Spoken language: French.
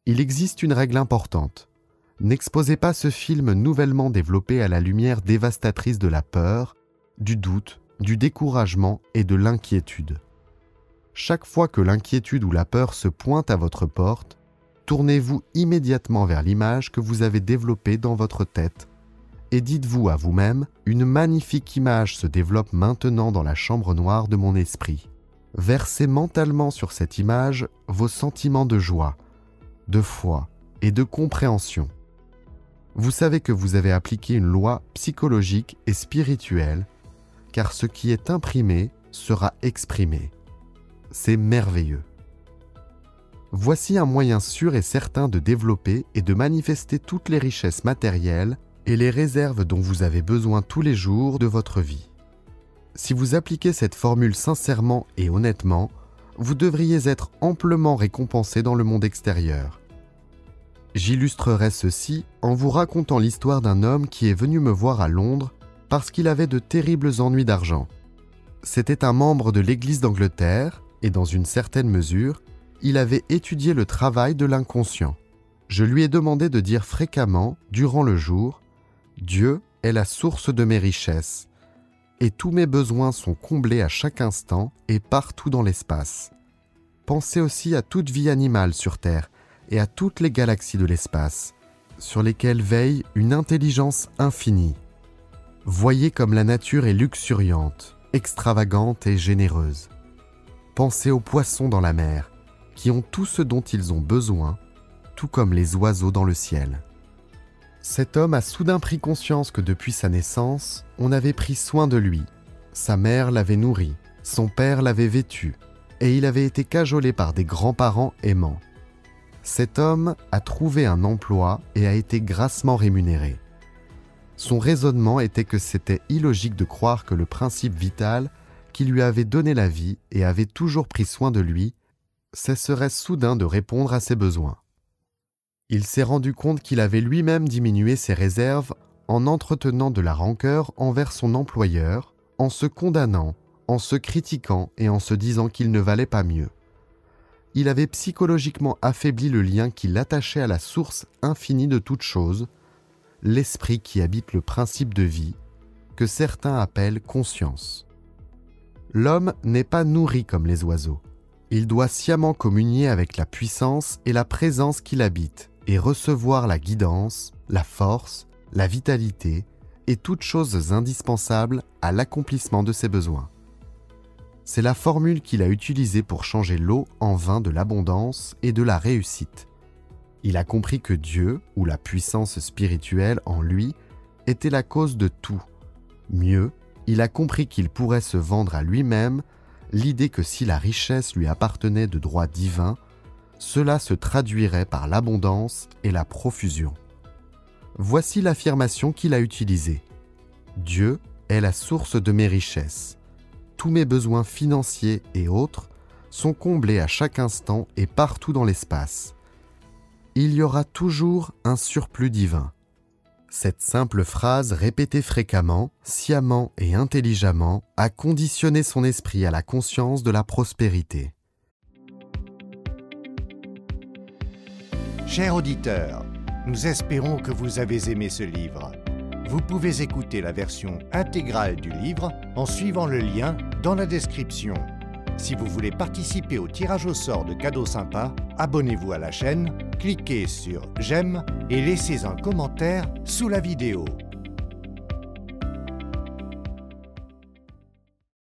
Il existe une règle importante. N'exposez pas ce film nouvellement développé à la lumière dévastatrice de la peur, du doute, du découragement et de l'inquiétude. Chaque fois que l'inquiétude ou la peur se pointe à votre porte, tournez-vous immédiatement vers l'image que vous avez développée dans votre tête et dites-vous à vous-même, une magnifique image se développe maintenant dans la chambre noire de mon esprit. Versez mentalement sur cette image vos sentiments de joie, de foi et de compréhension. Vous savez que vous avez appliqué une loi psychologique et spirituelle, car ce qui est imprimé sera exprimé. C'est merveilleux. Voici un moyen sûr et certain de développer et de manifester toutes les richesses matérielles et les réserves dont vous avez besoin tous les jours de votre vie. Si vous appliquez cette formule sincèrement et honnêtement, vous devriez être amplement récompensé dans le monde extérieur. J'illustrerai ceci en vous racontant l'histoire d'un homme qui est venu me voir à Londres parce qu'il avait de terribles ennuis d'argent. C'était un membre de l'Église d'Angleterre et dans une certaine mesure, il avait étudié le travail de l'inconscient. Je lui ai demandé de dire fréquemment, durant le jour, « Dieu est la source de mes richesses, et tous mes besoins sont comblés à chaque instant et partout dans l'espace. » Pensez aussi à toute vie animale sur Terre et à toutes les galaxies de l'espace, sur lesquelles veille une intelligence infinie. Voyez comme la nature est luxuriante, extravagante et généreuse. Pensez aux poissons dans la mer, qui ont tout ce dont ils ont besoin, tout comme les oiseaux dans le ciel. Cet homme a soudain pris conscience que depuis sa naissance, on avait pris soin de lui. Sa mère l'avait nourri, son père l'avait vêtu, et il avait été cajolé par des grands-parents aimants. Cet homme a trouvé un emploi et a été grassement rémunéré. Son raisonnement était que c'était illogique de croire que le principe vital qui lui avait donné la vie et avait toujours pris soin de lui cesserait soudain de répondre à ses besoins. Il s'est rendu compte qu'il avait lui-même diminué ses réserves en entretenant de la rancœur envers son employeur, en se condamnant, en se critiquant et en se disant qu'il ne valait pas mieux. Il avait psychologiquement affaibli le lien qui l'attachait à la source infinie de toute chose, l'esprit qui habite le principe de vie, que certains appellent conscience. L'homme n'est pas nourri comme les oiseaux. Il doit sciemment communier avec la puissance et la présence qui l'habite et recevoir la guidance, la force, la vitalité et toutes choses indispensables à l'accomplissement de ses besoins. C'est la formule qu'il a utilisée pour changer l'eau en vin de l'abondance et de la réussite. Il a compris que Dieu, ou la puissance spirituelle en lui, était la cause de tout. Mieux, il a compris qu'il pourrait se vendre à lui-même l'idée que si la richesse lui appartenait de droit divin, cela se traduirait par l'abondance et la profusion. Voici l'affirmation qu'il a utilisée. « Dieu est la source de mes richesses. Tous mes besoins financiers et autres sont comblés à chaque instant et partout dans l'espace. Il y aura toujours un surplus divin. » Cette simple phrase répétée fréquemment, sciemment et intelligemment a conditionné son esprit à la conscience de la prospérité. Chers auditeurs, nous espérons que vous avez aimé ce livre. Vous pouvez écouter la version intégrale du livre en suivant le lien dans la description. Si vous voulez participer au tirage au sort de cadeaux sympas, abonnez-vous à la chaîne, cliquez sur « J'aime » et laissez un commentaire sous la vidéo.